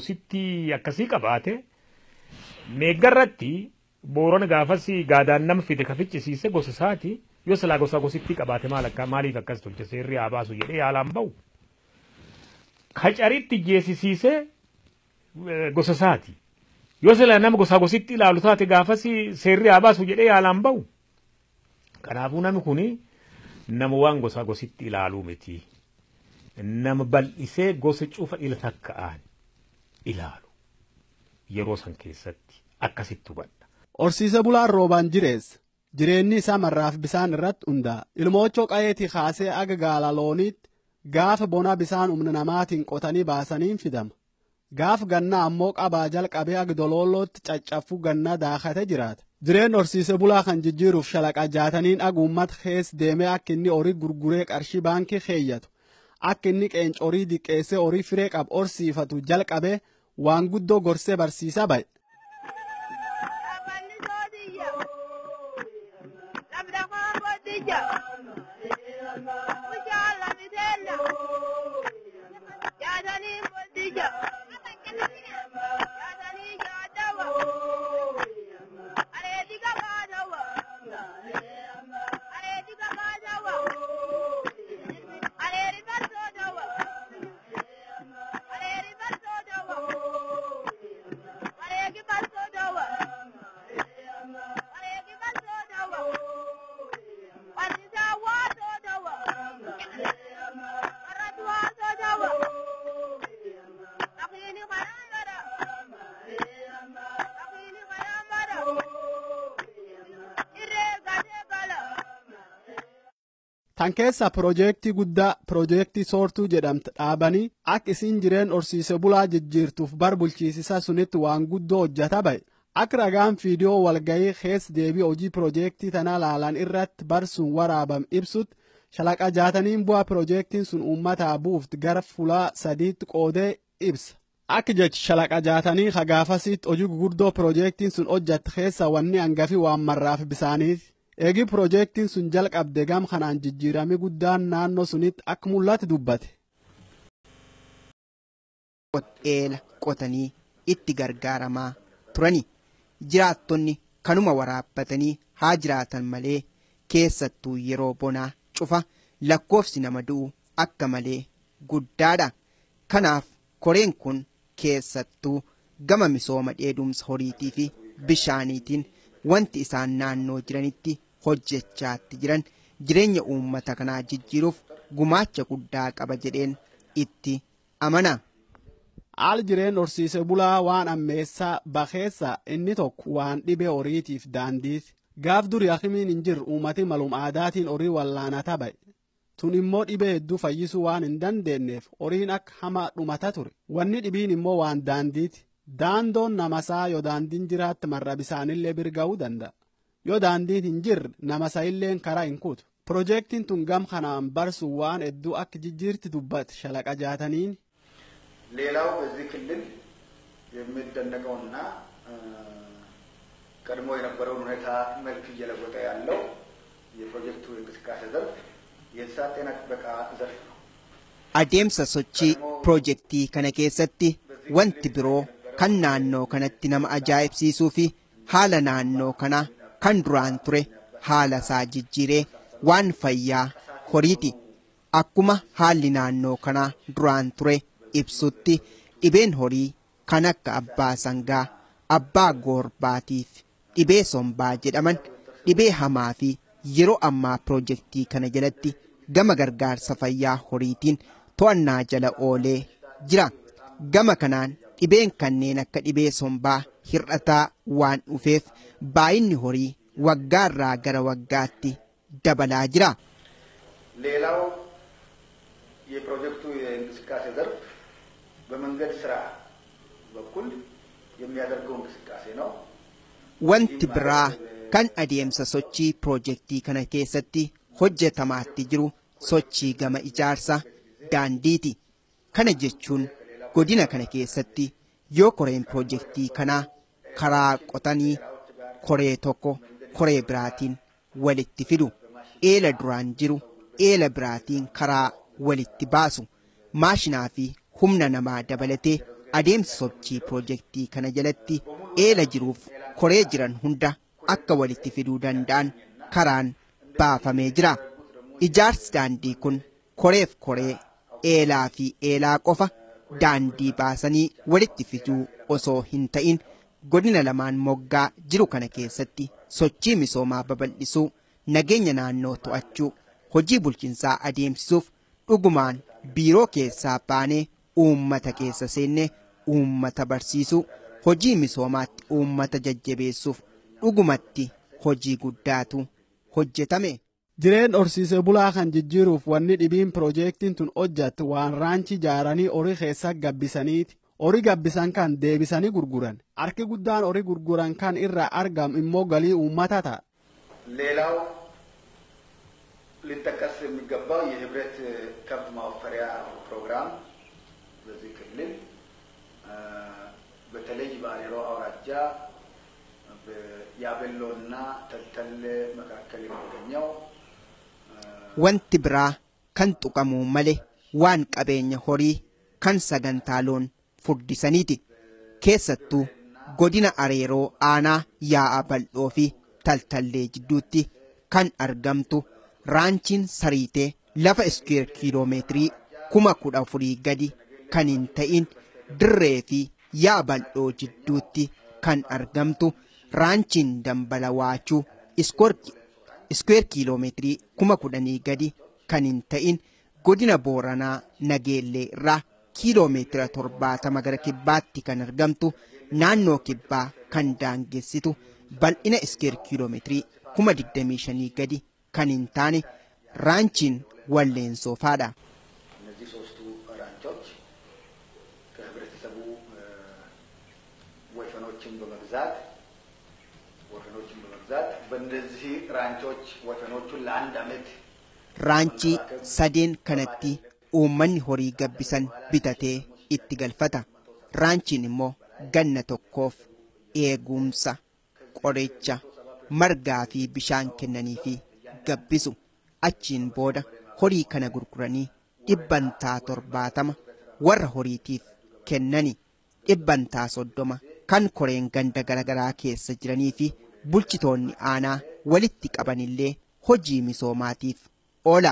Sitti akkasii qabaate meeggarratti boorona gaafasi gaadaan nama fide kafichisiise gosa isaati yoo silaa gositti qabaate maaliif akkas tolche seerri haa baasu jedhee yaalaan ba'u kacaritti jeesisiise gosa isaati yoo silaa nama gositti ilaalu taate gaafasi seerri haa baasu jedhee yaalaan ba'u kanaafuu namni kuni nama waan gositti ilaaluu miti nama bal'isee gosa cufa ila takka'aan ilaalu yeroo san keessatti akkasitti hubadha. Horsiise bulaan roobaan jireenyi isaa marraaf bisaan irratti hundaa ilmoochoo qayeetii kaasee aga gaala looniitti gaafa bona bisaan humna namaatiin qotanii baasaniin fidama. Gaaf gannaa ammoo qabaa jalqabee aga dolollootti caccafuu gannaa daakate jiraata. Jireen horsiise bulaa kan jijjiiruuf shalaqa jaataniin aga uummata keessa deemee akka inni horii gurguree qarshii baankii keeyyatu. Akka inni qeencorii diqqeessee horii firee qabu horsiifatu jalqabee waan guddoo gorsee barsiisa ba'e. Tan keessa piroojeektii guddaa piroojeektii soortuu jedhamtu dhaabanii akka isin jireen horsiise bulaa jijjiirtuuf bar bulchiisisa sunitti waan guddoo hojjeta ba'e. Akka ragaan fiidiyoo walgayii keessa deebii hojii piroojeektii tanaa laalan irratti barsuun waraabam ibsutti shalaqa jaataniin bu'aa piroojeektiin sun uummataa buufti gara fulaa sadiitti qoodee ibsa. Akka jechi shalaqa jaatanii hagaafasitti hojii guguddoo piroojeektiin sun hojjette keessa wanni hangafi waan marraaf bisaaniiti. Eegi piroojeektiin sun jalqabde gam kanaan jijjiirame guddaan naannoo sunitti akka mul'atu dubbate. Eela qotanii itti gargaaramaa turani jiraattonni kanuma waraabbatanii haa jiraatan malee keessattuu yeroo bonaa cufa lakkoofsi nama du'u akka malee guddaadha. Kanaaf koreen kun keessattuu gama misooma dheedumsa horiitii fi bishaaniitiin wanti isaan naannoo jiranitti hojjechaatti jiran jireenya uummata kanaa jijjiiruuf gumaacha guddaa qaba jedheen itti amana. Haal jireen horsiise bulaa waan ammeessaa bakeessa inni tokko waan dhibee horiitiif daandiiti. Gaaf durii hakimiin hin jirre uummati malum aadaatiin horii wallaanata ba'e. Tun immoo dhibee hedduu fayyisuu waan hin dandeenyeef horiin akka hamaa dhumata ture. Wanni dhibiin immoo waan daandiiti. Daandoon namasaa yoo daandiin jiraatti marra bisaanillee birga'uu danda'a. Yoo daandiin hin jirre namasaa illeen karaa hin kutu. Piroojeektiin tun gam kanaan barsu waan hedduu akka jijjiirti dubbate shalaqa jaataniin. ሌላው በዚህ ክልል የሚደነቀውና ቀድሞ የነበረውን ሁኔታ መልክ እየለወጠ ያለው የፕሮጀክቱ እንቅስቃሴ ዘርፍ የእንስሳት ጤና ጥበቃ ዘርፍ ነው። adeemsa sochii piroojeektii kana keessatti wanti biroo kan naannoo kanatti nama ajaa'ibsiisuu fi haala naannoo kanaa kan duraan ture haala isaa jijjiiree waan fayyaa horiiti. Akkuma haalli naannoo kanaa duraan ture ibsutti dhibeen horii kan akka abbaa sangaa, abbaa goorbaatiif dhibee sombaa jedhaman dhibee hamaa fi yeroo ammaa piroojeektii kana jalatti gama gargaarsa fayyaa horiitiin to'annaa jala oolee jira. Gama kanaan dhibeen kanneen akka dhibee sombaa hir'ataa waan dhufeef baay'inni horii waggaarraa gara waggaatti dabalaa jira. ሌላው የፕሮጀክቱ የእንቅስቃሴ ዘርፍ በመንገድ ስራ በኩል የሚያደርገው እንቅስቃሴ ነው። wanti biraa kan adeemsa sochii piroojeektii kana keessatti hojjetamaatti jiru sochii gama ijaarsa daandiiti. Kana jechuun godina kana keessatti yoo koreen piroojeektii kanaa karaa qotanii koree tokko koree biraatiin walitti fidu, eela duraan jiru eela biraatiin karaa walitti baasu, maashinaa fi humna namaa dabalatee adeemsa sochii piroojeektii kana jalatti eela jiruuf koree jiran hunda akka walitti fiduu danda'an karaan baafamee jira. Ijaarsi daandii kun koreef koree eelaa fi eelaa qofa daandii baasanii walitti fiduu osoo hin ta'in godina lamaan moggaa jiru kana keessatti sochii misoomaa babal'isuu, nageenya naannoo to'achuu, hojii bulchiinsaa adeemsisuuf dhugumaan biiroo keessaa baanee uummata keessa seennee uummata barsiisuu, hojii misoomaatti uummata jajjabeessuuf dhugumatti hojii guddaatu hojjetame. Jireen horsiisee bulaa kan jijjiiruuf wanni dhibiin piroojeektiin tun hojjattu waan raanchi ijaaranii horii keessa gabbisaniiti. Horii gabbisan kan deebisanii gurguran. Harki guddaan horii gurguran kan irraa argamu immoo galii uummata ta'a. ሌላው ሊጠቀስ የሚገባው የህብረት ከብት ማወፈሪያ ፕሮግራም በዚህ ክልል በተለይ በአሬሮ አውራጃ ያበሎና ተልተል መካከል የሚገኘው wanti biraa kan tuqamu malee waan qabeenya horii kan sagantaa loon furdisaniiti. Keessattuu godina areeroo aanaa yaa'a bal'oo fi taltallee jidduutti kan argamtu raanchiin sariitee lafa iskuweer kiiloomeetirii 14,000 gadi kan hin ta'in dirree fi yaa'a bal'oo jidduutti kan argamtu raanchiin dambala waachuu iskuweer kiiloomeetirii 10,000 gadi kan hin ta'in godina booranaa nageellee irraa kiiloomeetira 70 gara kibbaatti kan argamtu naannoo kibbaa kan daangessitu bal'ina iskuweer kiiloomeetirii 25,000 gadi kan hin taane raanchiin walleensofaadha. እነዚህ ሶስቱ ራንቾች ከህብረተሰቡ ወይፈኖችን በመግዛት በእነዚህ ራንቾች ወይፈኖቹን ለአንድ ዓመት raanchii sadeen kanatti uummanni horii gabbisan bitatee itti galfata. Raanchiin immoo ganna tokkoof eegumsa, qoricha, margaa fi bishaan kennanii fi gabbisu. Achiin booda horii kana gurguranii 70% warra horiitiif kennani, 30% kan koreen ganda garagaraa keessa jiranii fi bulchitoonni aanaa walitti qabanillee hojii misoomaatiif oola.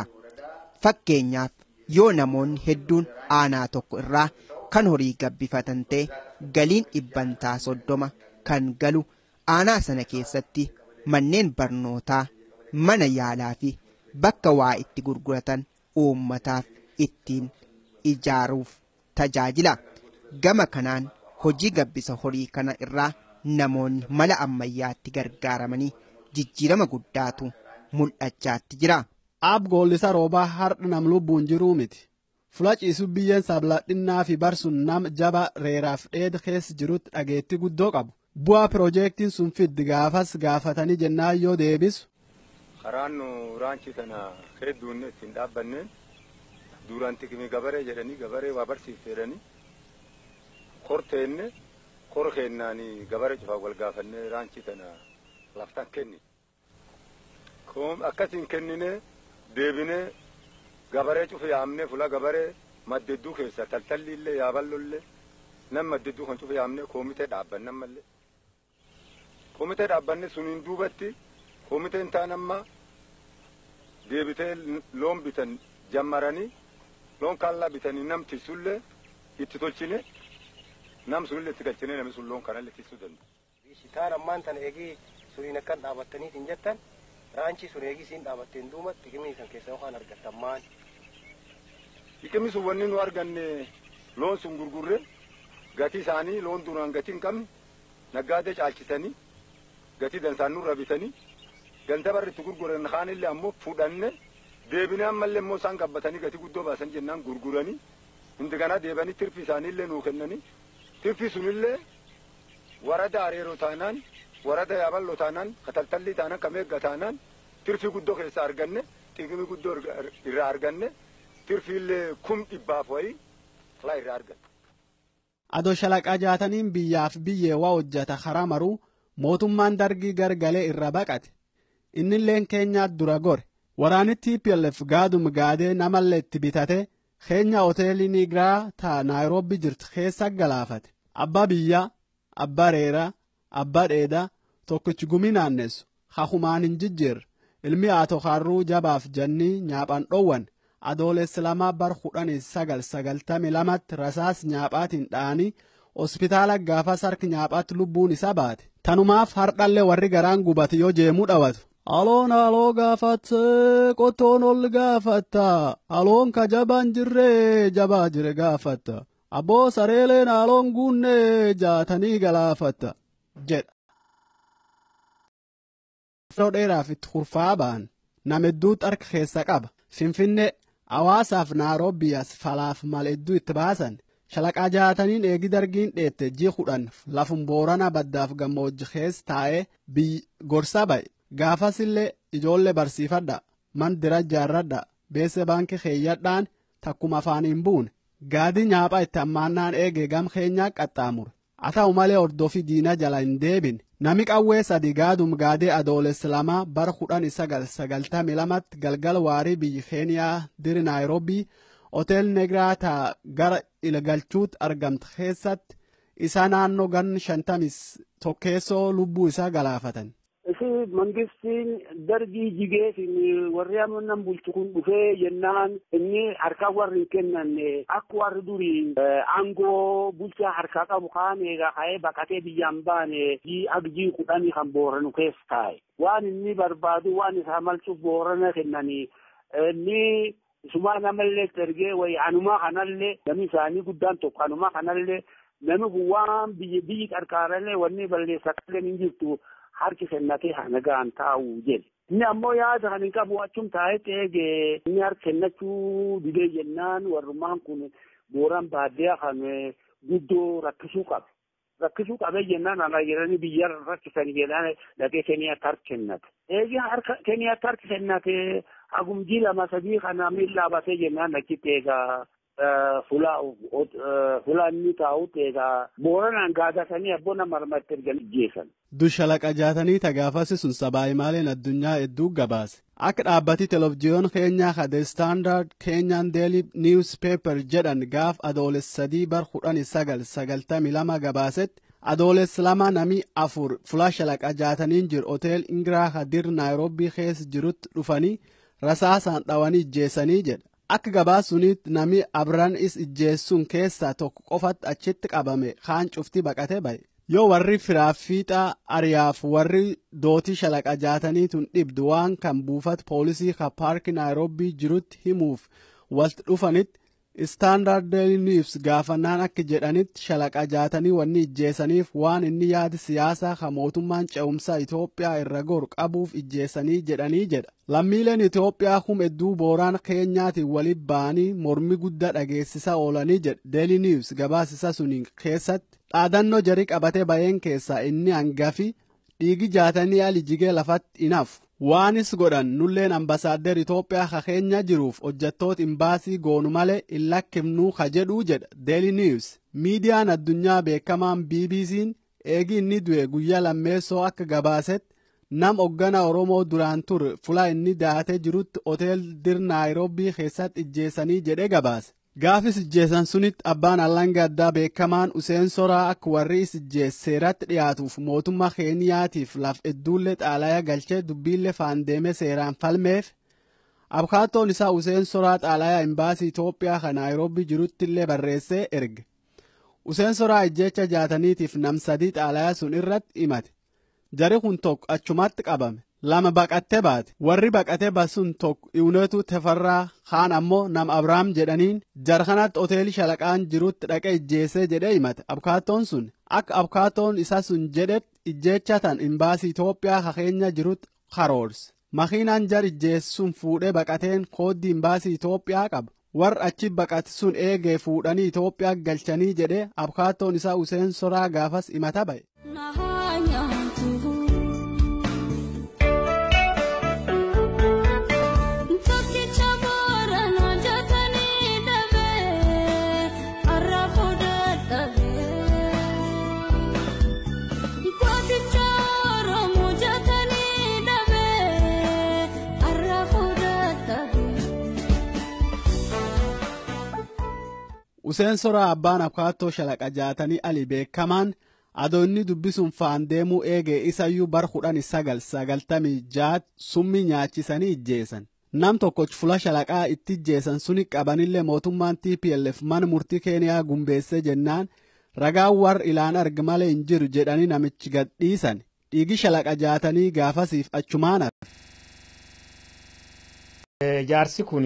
Fakkeenyaaf yoo namoonni hedduun aanaa tokko irraa kan horii gabbifatan ta'e galiin 30% kan galu aanaa sana keessatti manneen barnootaa, mana yaalaa fi bakka waa itti gurguratan uummataaf ittiin ijaaruuf tajaajila. Gama kanaan hojii gabbisa horii kana irraa namoonni mala ammayyaatti gargaaramanii jijjiirama guddaatu mul'achaatti jira. Aab goollisa roobaa har'a nam lubbuun jiruu miti. Fula ciisuu biyyeen sabladhinnaa fi barsuun nam jaba reeraaf dheeda keessa jirutti dhageetti guddoo qabu. Bu'aa piroojeektiin sun fiddi gaafas gaafatanii jennaan yoo deebisu. Karaan raanchii kana hedduun ittiin dhaabbanneen duraan tikimii gabaree jedhanii gabaree waa barsiifteedhanii korteenne kora kennaanii gabaree cufaa wal gaafannee raanchii kana laftaan kenni. Akkasiin kennine deebinee gabaree cufe yaamnee fula gabaree maddedduu keessa taltalli illee yaaballollee nam maddedduu kan cufe yaamnee koomitee dhaabbannan mallee. Koomitee dhaabbanne suniin duubatti koomiteen taan amma deebitee loon bitan jammaranii loon kaallaa bitanii nam tissullee itti tolchine nam sunillee itti galchine namni sun loon kanallee tissuu danda'u. Taan ammaan tana eegii suniin akkan dhaabattaniif hin jettan raanchii sun eegii siin dhaabatteen duuba tikimii kan keessa yookaan argattan maal? Tikimii sun wanni nu arganne loon sun gurgurre gati isaanii loon duraan gati hin qabne naggaadee caalchisanii gati dansaanuu rabisanii ganta barritti gurguran kaanillee ammoo fuudhanne deebinee ammallee immoo isaan qabbatanii gati guddoo baasan jennaan gurguranii hundi kana deebanii tirfi isaaniillee nuu kennanii tirfi sunillee warada areeroo taanaan warada yaaballoo taanaan kataltallii taanaan kameegga taanaan tirfi guddoo keessa arganne xiqimi guddoo irraa arganne tirfiillee 1,000 wayii laa irraa arganne. Adoo shalaqaa jaataniin biyyaaf biyyee waa hojjata karaa maruu mootummaan dargii gargalee irra baqate innilleen keenyaat dura gore waraanitti TPLF gaadum gaadee namallee itti bitate keenya hoteelii Nigiraa taa Naayiroobii jirtu keessa galaafate abbaa biyyaa abbaa reeraa abbaa dheedaa tokkichi gumii naannessu hakumaan hin jijjiirre ilmi haatoo harruu jabaaf jannii nyaaphaan dhoowwan adoolessi lamaa bar 1992 rasaas nyaaphaatiin dha'anii hospitaala gaafa sarki nyaaphaatti lubbuun isa baate tanumaaf hardhallee warri garaan gubate yoo jeemuu dhawatu. Aloon aloo gaafatte qottoon ol gaafatta aloon ka jabaan jirree jabaa jire gaafatta abboo sareeleen aloon guunnee jaatanii galaafatta jedha. Yeroo dheeraaf itti hurfaa ba'an nama hedduu harka keessa qaba Finfinnee Hawaasaaf Naayiroobiyaas falaaf mal hedduu itti baasan shalaqaa jaataniin eegi dargiin dheette ji 10 lafum Boorana baddaaf gammoojji keessa taa'ee gorsa ba'e. Gaafasillee ijoollee barsiifadha mandira jaarradha beese baankii keeyyadhaan takkuma afaaniin buune gaadii nyaaphaa itti ammaannaan eegee gam keenyaa qaxxaamure haa ta'u malee hordofii diina jala hin deebine nami qawwee sadi gaadum gaadee adoolessi lamaa bara 1992 galgal waarii biyyi keeniyaa diri Naayiroobii hotel Nigiraa taa gara ilgalchuutti argamte keessatti isaa naannoo gan 51 lubbuu isaa galaafatan. Isi mangistiin dargii jigeetiin warri amannan bulchu kun dhufee jennaan inni harkaa warri kennan akka warri durii aangoo bulchaa harkaa qabu kaan eegaa ka'ee baqatee biyyaan baane agjii 10 kan Booranu keessa taa'e waan inni barbaadu waan isaa malchuuf Boorana kennanii inni isumaa namallee ergee wayi anumaa kanallee namni isaanii guddaan tokko anumaa kanallee namni kun waan biyyi qarqaarallee wanni balleessakallee hin jirtu. Harki kennatee hanagaan taa'uu jedhe. Inni ammoo yaada kan hin qabu achum taa'etti eegee inni harka kennachuu didee jennaan warrummaan kun Booran baadiyyaa kan guddoo rakkisuu qabe. Rakkisuu qabee jennaan alaa jedhanii biyya rakkisan jedhaan dhaqee Keniyaatti harka kennate. Eegee harka Keniyaatti harka kennate hagumjii 2-3 kana miillaa batee jennaan achitti eegaa fulaanni taa'utti eegaa Booranaan gaadatanii abboona marmatti ergan ijjeessan. Dushalaqa jaatanii tagaafasi sun sabaayimaaleen addunyaa hedduu gabaase. Akka dhaabbati televizyiyoon keenyaa The Standard Kenyan Daily Newspaper jedhan gaaf adoolessa 3 bar 1992 gabaasetti adoolessa 2 nami 4 fula shalaqa jaataniin jiru hotel Nigiraa hadir Naayiroobii keessa jirutti dhufanii rasaasaan dhawanii ijjeessanii jedha. Akka gabaasunitti nami abran is ijjeessuun keessaa tokko qofatti achitti qabame kaan cufti baqate ba'e. Yoo warri firaaffiixaa ariyaaf warri dootii shalaqa jaataniitun dhibdu waan kan buufata poolisii ka paarkii Naayiroobii jirutti himuuf walitti dhufanitti Standard Daily News gaafannaan akka jedhanitti shalaqa jaatanii wanni ijjeessaniif waan inni yaadi siyaasaa ka mootummaan ce'umsaa Itoophiyaa irra goru qabuuf ijjeessanii jedhanii jedha. Lammiileen Itoophiyaa hedduu Booraan keenyaatiin waliin ba'anii mormi guddaa dhageessisaa oolanii jedha Daily News gabaasisa suniin keessatti. Dhaadannoo jarii qabatee bayeen keessaa inni hangafi dhiigi jaatanii ali jigee lafatti inafu. Waanis godhan nulleen ambasaader Itoophiyaa ka keenya jiruuf hojjettoota imbaasii goonu malee hin lakkifnuu ka jedhuu jedha Daily News. Miidiyaan addunyaa beekamaan BBC'n eegi inni du'e guyyaa lammeessoo akka gabaasetti nam hoggana Oromoo duraan ture fulaa inni daatee jirutti hotel dir Naayiroobii keessatti ijjeessanii jedhee gabaase. Gaafis ijjeessan sunitti abbaan allanga addaa beekamaan Useen Soraa akka warri is ijjeesseeratti dhiyaatuuf mootummaa Keeniyaatiif laf hedduullee xaalayaa galchee dubbiillee faandeemee seeraan falmeef abkaattoon isaa Useen Soraa xaalayaa imbaasii Itoophiyaa kan Naayiroobii jiruttillee barreessee erge. Useen Soraa ijjeecha jaataniitiif nam 3 xaalayaa sun irratti himate. Jari kun tokko achumatti qabame. lama baqattee baate warri baqatee basun tokko iwneetu tefarraa kaan ammoo nam abrahaam jedhaniin jarkanatti hoteelii shalaqaan jirutti dhaqee ijjeessee jedhee himate abkaattoon sun akka abkaattoon isa sun jedhet ijjeechatan imbaasii Itoophiyaa kakeenya jirutti karoorse makiinaan jar ijjeessuun fuudhee baqateen kooddii imbaasii Itoophiyaa qabu warra achi baqate sun eegee fuudhanii Itoophiyaa galchanii jedhee abkaattoon isaa Useen Soraa gaafas himata ba'e. Useen Soraa abbaan abkaattoo shalaqa jaatanii ali beekamaan adoonni dubbisuun faan deemuu eegee isayyuu bar 1996 summii nyaachisanii ijjeessan. Nam tokkoch fula shalaqaa itti ijjeessan suni qabanillee mootummaan TPLF mana murtii Keeniyaa gumbeessee jennaan ragaan war ilaan argi malee hin jiru jedhanii namichi gadhiisan. Dhiigi shalaqa jaatanii gaafasiif achumaan hafe. Jaarsi kun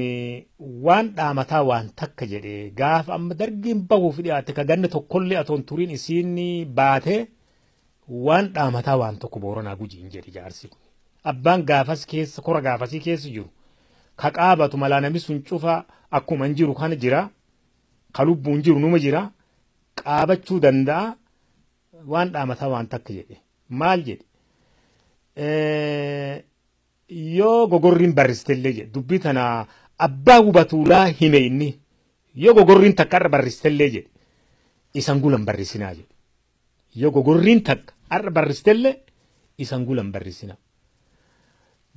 waan dhaamataa waan takka jedhee gaafa amma dargiin bahuuf dhiyaate ka ganna tokkollee atoon turiin isiin baate waan dhaamataa waan tokko Booranaa Gujiin jedhe jaarsi kun. Abbaan gaafas keessa kora gaafasii keessa jiru ka qaabatu malaa namni sun cufa akkuma hin jiru kana jira ka lubbuun jiru numa jira qaabachuu danda'a waan dhaamataa waan takka jedhe maal jedhe. Yoo gogorriin barristellee jedhe dubbii tana abbaa hubatuulaa hime inni yoo gogorriin takka har'a barristellee jedhe isan gulan barrisinaa jedhe yoo gogorriin takka har'a barristellee isan gulan barrisinaa.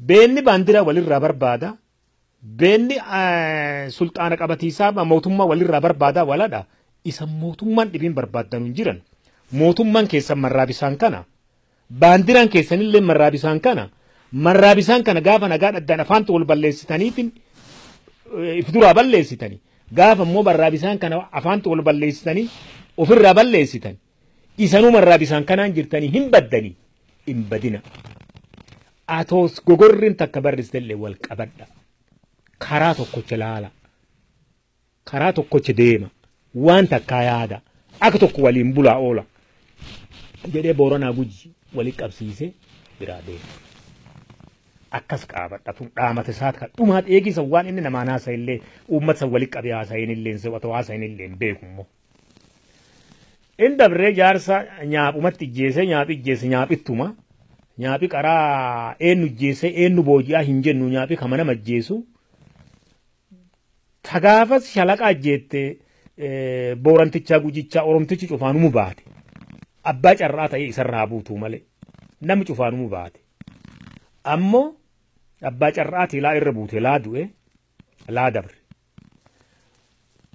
Beenni baandiraa walirraa barbaada beenni sulxaana qabatiisaa mootummaa walirraa barbaada waladha isan mootummaan dhibiin barbaaddan hin jiran mootummaan keessan marraa bisaan kana baandiraan keessanillee marraa bisaan kana. Marraa bisaan kana gaafa nagaa dhaddaan afaantu wal balleessitaniitiin if duraa balleessitanii gaafa immoo marraa bisaan kana afaantu wal balleessitanii ofirraa balleessitan isanuu marraa bisaan kanaan jirtanii hin baddanii hin badina. Atoos gogorriin takka barristellee wal qabadha karaa tokkocha laala karaa tokkocha deema waan takkaa yaada akka tokko waliin bulaa oola jedhee Booranaa Gujii walii qabsiisee biraa deema. Akkas qaabadha tun dhaamata isaati kan dhumaat eegisa waan inni namaan haasa'illee uummata san walitti qabee haasa'inillee se'atoo haasa'inillee beekummoo. Inni dabree jaarsa nyaaphumatti ijjeese nyaapittuma nyaaphi qaraa eenyu ijjeese eenyu booji'aa hin jennu nyaaphi kama nama ijjeesu. Tagaafas shalaqaa ijjeette Boorantichaa Gujichaa Oromtichi cufaanumu baate abbaa carraa ta'ee isarraa buutuu malee namni cufaanumu baate. Ammoo abbaa carraati laa irra buute laa du'e laa dabre.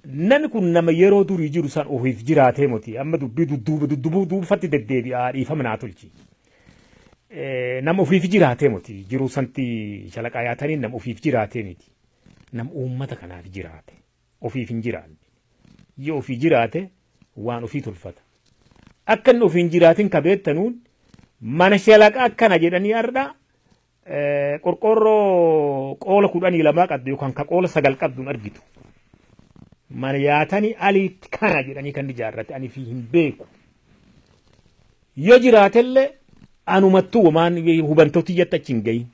Namni kun nama yeroo durii jiru san ofiif jiraatee moti amma dubbii duubatti deddeebi'aa dhiifama naa tolchi. Nama ofiif jiraatee moti jiru santi shalaqaa yaatanii nama ofiif jiraatee miti. Nama uummata kanaaf jiraate ofiif hin jiraanne. Yoo ofii jiraate waan ofii tolfata. Akka inni ofiin jiraatin kabeettanuun mana shalaqaa akkana jedhanii har'a. Qorqorroo qoola 12 qabdu yookaan ka qoola 9 qabduun argitu. Mana yaatanii aliitti kana jedhanii kan ijaarrate ani fi hin beeku. Yoo jiraatellee anumattuu waan hubantooti jettachi hin gahin.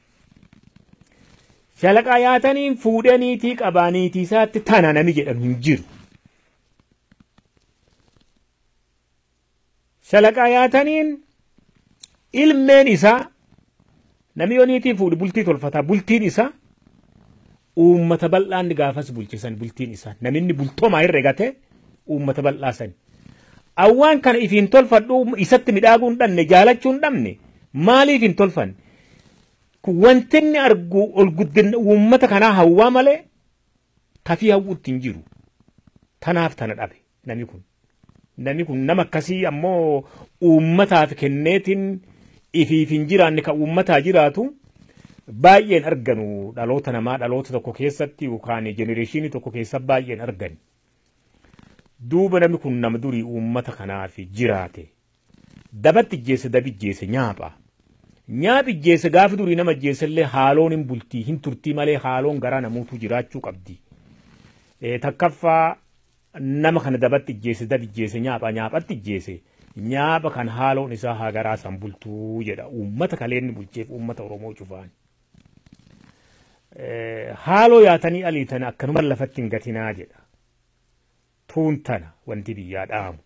Shalaqaa yaatanii fuudhaniitii qabaaniitii isaatti tana nami jedhan hin jiru. Shalaqaa yaataniin ilmeen isaa namni yooniitii fuudhi bultii tolfataa bultiin isaa uummata bal'aan gaafas bulchisan bultiin isaa namni bultoomaa irra gate uummata bal'aa san. Awwaan kana ifiin tolfadhu isatti midhaaguu hin dhabne jaalachuu hin dhabne maaliif hin tolfanne? Wanti inni argu ol guddina uummata kanaa hawwaa malee tafii hawwuutti hin jiru. Tanaaf tana dhabe namni kun. Namni kun nama akkasii ammoo uummataaf kenneetiin ifiif hin jiraanne kan uummataa jiraatu baay'een arganu dhaloota namaa dhaloota tokko keessatti yookaan jenereeshinii tokko keessa baay'een argani. Duuba namni kun nama durii uummata kanaaf jiraate dabatti ijjeesse dabijjeesse nyaapha nyaaphi ijjeesse gaafi durii nama ijjeessellee haaloon hin bultii hin turtii malee haaloon garaa namuutu jiraachuu qabdi. Takkaffaa nama kana dabatti ijjeesse dad ijjeesse nyaaphaatti ijjeesse nyaapha kan haaloon isaa haa garaa san bultuu jedha uummata kaleenni bulcheef uummata Oromoo cufaan. Haaloo yaatanii aliitan akkanuma lafatti hin gatinaa jedha. Tuun tana wanti biyyaa dhaamu.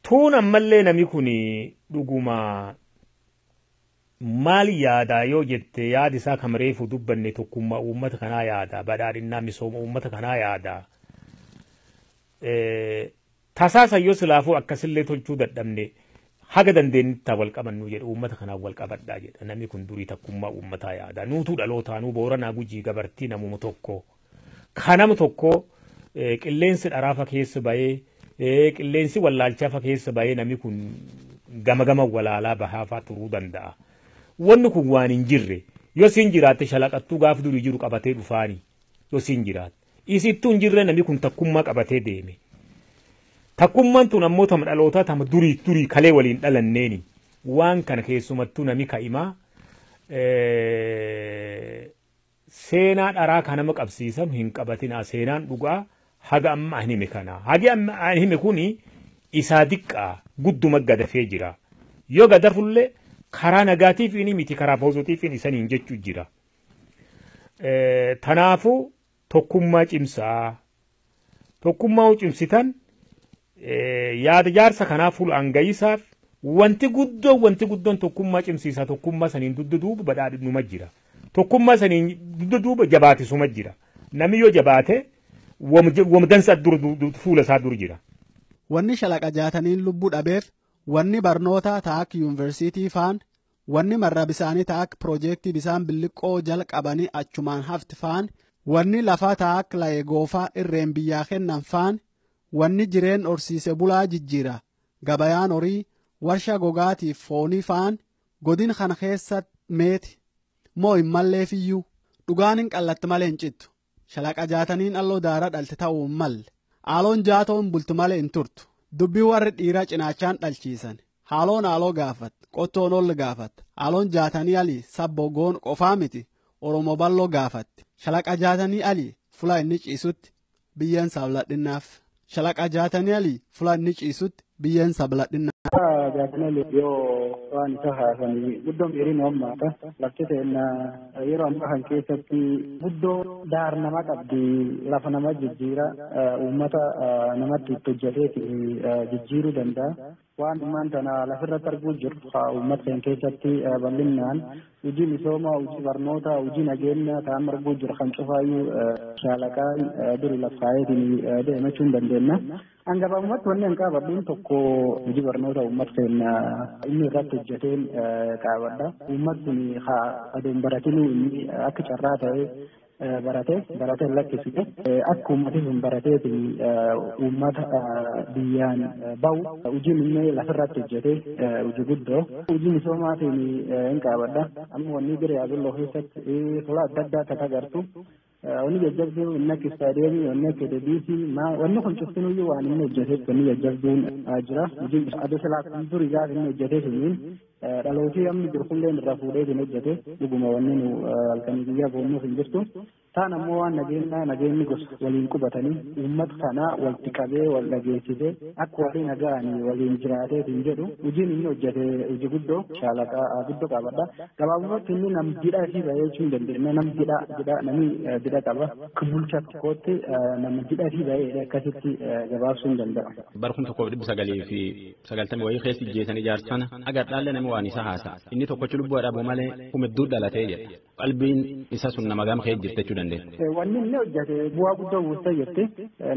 Tuun ammallee namni kun dhuguma maal yaadaa yoo jette yaadi isaa kan reefu dubbanne tokkummaa uummata kanaa yaada badhaadhinnaa misooma uummata kanaa yaada. Tasaasa yoo silaafuu akkasillee tolchuu dadhabne haga dandeenyitti wal qabannu jedhu uummata kanaaf wal qabadhaa jedha namni kun durii takkummaa uummataa yaada nuutuu dhalootaanuu Booranaa Gujii Gabartii namuma tokko kanama tokko qilleensi dharaafa keessa bahee qilleensi wallaalchaafa keessa bahee namni kun gama walaalaa bahaafaa turuu danda'a. Wanni kun waan hin jirre yoo siin jiraatte shalaqattuu gaaf durii jiru qabatee dhufaani yoo siin jiraatte isittuu hin jirre namni kun takkummaa qabatee deeme. Takkummaan tun ammoo tama dhalootaa tama durii kalee waliin dhalanneeni waan kana keessumattuu nami ka'imaa seenaa dharaa kanama qabsiisan hin qabatinaa seenaan dhugaa haga amma an hime kana hagi amma an hime kuni isaa diqqaa gudduma gadafee jira yoo gadafullee karaa nagaatiif inni miti karaa poozitiif inni isaniin jechuu jira. Tanaafuu tokkummaa cimsaa tokkummaa cimsitan yaada jaarsa kanaaf fuul angayisaaf wanti guddoon tokkummaa cimsiisaa tokkummaa saniin dudduuba badhaadhinuma jira. Tokkummaa saniin dudduuba jabaatisuma jira. Namni yoo jabaate wamdansa fuula isaa dur jira. Wanni shalaqa jaataniin lubbuu dhabeef wanni barnoota taak yuunivarsiitii faan wanni marra bisaanii taak piroojeektii bisaan billiqqoo jalqabanii achumaan hafti faan wanni lafaa taak layee goofaa irreen biyyaa kennan faan wanni jireen horsiise bulaa jijjiira gabayaan horii warsha gogaatiif foonii faan godin kana keessa meeti moo hin malleefiyyuu dhugaan hin qallatti malee hin cittu shalaqa jaataniin alloo daara dhalte ta'uu hin malle haaloon jaatoon bultu malee hin turtu dubbii warri dhiiraa cinaachaan dhalchiisan haaloon haaloo gaafat qottoon ol gaafat haaloon jaatanii alii sabbogoon qofaa miti oromoo balloo gaafatti shalaqa jaatanii alii fula inni ciisutti biyyeen sabladhinnaaf. Shalaqa jaatanii alii fula inni ciisutti biyyeen sabladhinnaaf. Jaatanii yoo waan isa haasanii guddoon dheerina ammaata lafti ta'inna yeroo ammaa kan keessatti guddoo daar nama qabdi lafa nama jijjiira uummata namatti itti hojjateeti jijjiiruu danda'a. Waan dhimmaan tana lafirratti arguu jiru uummata kan keessatti bal'inaan hojii misoomaa hojii barnoota hojii nageenya ta'an arguu jiru kan cufaayyuu shaalaqaan duri lafaayeetiin deemachuu hin dandeenya. Hangafaamumatti wanni hin qaabadhuun tokko hojii barnoota uummata keenya inni irratti hojjeteen qaabadha. Uummatni aduun baratinuu inni akka carraa ta'ee baratee lakkisite akka uummatni sun barateetiin uummata biyyaan bahu hojiin inni lafirratti hojjetee hojii guddoo hojii misoomaatiin hin qaabadha. Amma wanni bira yaabilloo keessatti fuula adda addaa akka agartu wanni jajjabduu inni akka istaadeemii wanni akka deebiisii wanni kun cuftinuyyuu waan inni hojjeteef wanni jajjabduun jira. Hojii adeesalaa durii gaafa inni hojjetee suniin dhalootii amni jiru kulleen irraa fuudheetiin hojjete dhuguma wanni nu halkanii guyyaa boonnuuf hin jirtu. Taan ammoo waan nageenyi gosa waliin qubatanii uummata kanaa walitti qabee wal dhageessisee akka walii naga'anii waliin jiraateetiin jedhu hojiin inni hojjete hojii guddoo shaalaqaa guddoo qabadha. Gabaabumatti inni nam didhaa fi bahee jechuu hin dandeenya nam namni didha qaba. Bulcha tokkootti nama didhaa fi bahee akkasitti gabaabsuu hin danda'a. Barkun tokkoof 990 wayii keessi ijjeessanii ijaarsan agarraallee nama waan isa haasa inni tokkochi lubbuu dhabuu malee humedduu dhalatee jedha qalbiin isa sun nama gama kee jirtechuu dandeenya. Wanni inni hojjete bu'aa guddoo buustee jetti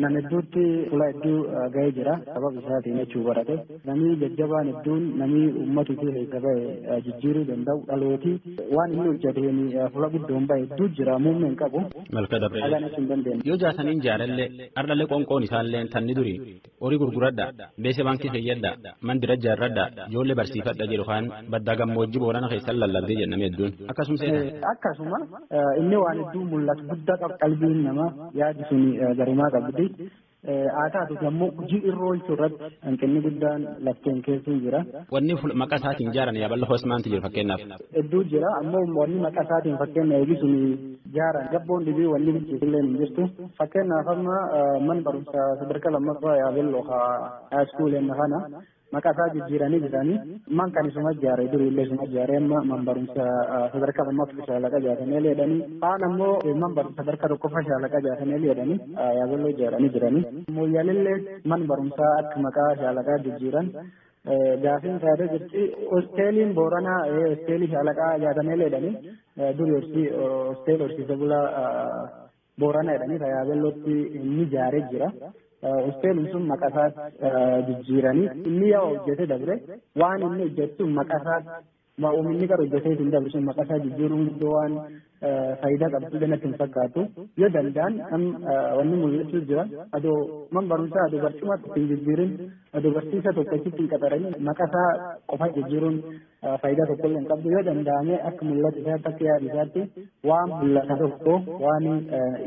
nama hedduutti fuula hedduu ga'ee jira sababa isaatiin jechuu barate namni jajjabaan hedduun namni uummata keessa bahe jijjiiruu danda'u dhalootii waan inni hojjeteen fuula guddoon bahe hedduu jira muummee hin qabu. Malka dabree yoo jaataniin jaarallee ardhallee qoonqoon isaallee tanni durii horii gurguradha beese baankii fayyadha mandira jaarradha ijoollee barsiifadha jedhu kan baddaa gammoojjii boorana keessan lallabdee jenname hedduun akkasuma inni waan hedduu mul'atu guddaa qaba qalbiin namaa yaadi sun garumaa qabdi Aataatu ammoo hojii irra oolchuu irratti hanqinni guddaan lafteen keessa jira. Wanni maqaa isaatiin ijaaran yaaballoo hoosmaanti jiru fakkeenyaaf. Hedduu jira ammoo wanni maqaa isaatiin fakkeenya eegisuun ijaaran gabboon dhibii wanni bilcheessillee hin jirtu. Fakkeenyaaf amma mana barumsaa sadarkaa lammaffaa yaabelloo haaskuuleen kana maqaa isaa jijjiiranii jiranii man kan isuma ijaare durii illee isuma ijaare amma man barumsa sadarkaa lammaffaa shaalaqa jaatanii leedhanii faan ammoo man barumsa sadarkaa tokkoffaa shaalaqa jaatanii leedhanii yaabelloo ijaaranii jiranii mooyyaalillee man barumsaa akka maqaa shaalaqaa jijjiiran gaafin taatee jirti hosteeliin booranaa hosteelii shaalaqaa jaatamee leedhanii durii hosteel horsiise bulaa booranaa jedhanii yaabellootti inni ijaaree jira. Hosteelin sun maqaa isaa jijjiiranii inni yoo hojjete dabre waan inni hojjetu maqaa isaa inni gara hojjetee hin dabre sun maqaa isaa jijjiiruun guddoo waan faayidaa qabdu ganatti hin fakkaatu yoo danda'an wanni mul'achuu jira adoo man barumsaa adoo barcumatti hin jijjiirin adoo barsiisa tokko achitti hin qaxaranii maqaa isaa qofa jijjiiruun faayidaa tokko illee hin qabdu yoo danda'ame akka mul'atu isaatti akka yaadu isaatti waan mul'ata tokko waan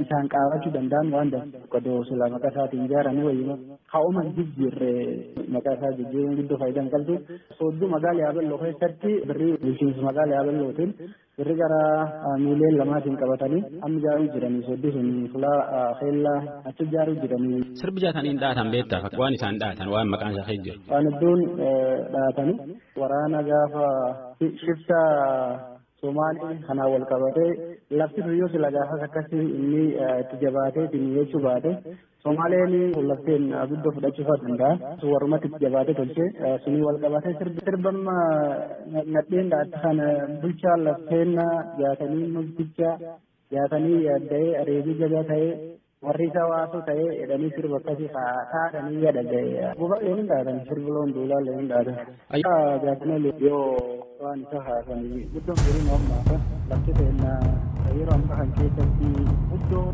isaan qaabachuu danda'an waan danda'u adoo sila maqaa isaatiin ijaaranii wayyuma haa'uma jijjiirre maqaa isaa jijjiiruun guddoo faayidaa hin qabdu soodduu magaalaa yaabelloo keessatti birrii bulchiinsa magaalaa yaabellootiin birrii gara miiliyoona lamaatiin qabatanii amma ijaaruu jiranii soodduu sun fulaa keellaa achi ijaaruu jiranii. Sirbi jaataniin dhaatan beektaa waan isaan dhaatan waan maqaan isaa keessa jiru. Waan hedduun dhaatanii waraana gaafa shifta Somaalii kanaan wal qabatee lafti yoo sila gaafas akkasii inni itti jabaatee ittiin jechuu baate Somaaleen lafteen guddoo fudhachuu danda'a. Warrumatti itti jabaatee tolchee sunii wal qabatee sirbamma nadheen dhaatti kana bulchaa lafteen jaatanii mukticha jaatanii yaadda'ee areebii jabaa ta'ee warri isaa waasoo ta'ee jedhanii sirba akkasii taatanii yaadaga'e. Guba leen dhaatan sirbiloon duulaa leen dhaatan. Ayyaa jaatanii yoo waan isa haasanii guddoon firii noommaa lafti ta'e yeroo amma kan keessatti guddoo